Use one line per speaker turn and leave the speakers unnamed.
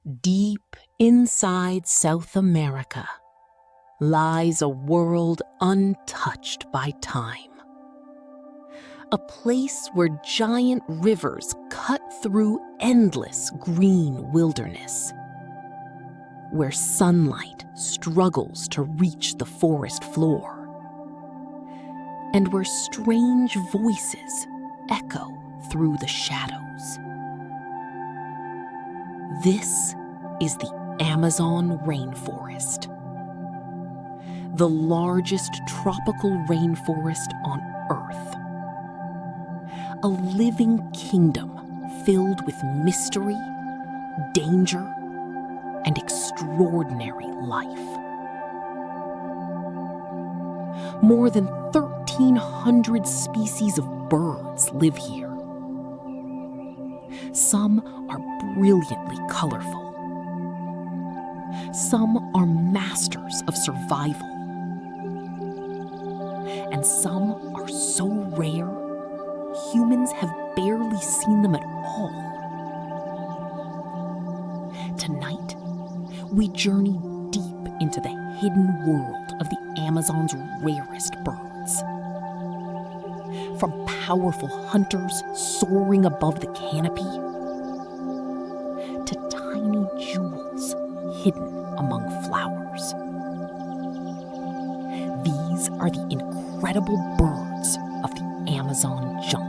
Deep inside South America lies a world untouched by time. A place where giant rivers cut through endless green wilderness. Where sunlight struggles to reach the forest floor. And where strange voices echo through the shadows. This is the Amazon rainforest. The largest tropical rainforest on Earth. A living kingdom filled with mystery, danger, and extraordinary life. More than 1,300 species of birds live here. Some are brilliantly colorful. Some are masters of survival. And some are so rare, humans have barely seen them at all. Tonight, we journey deep into the hidden world of the Amazon's rarest birds. From powerful hunters soaring above the canopy, to tiny jewels hidden among flowers. These are the incredible birds of the Amazon jungle.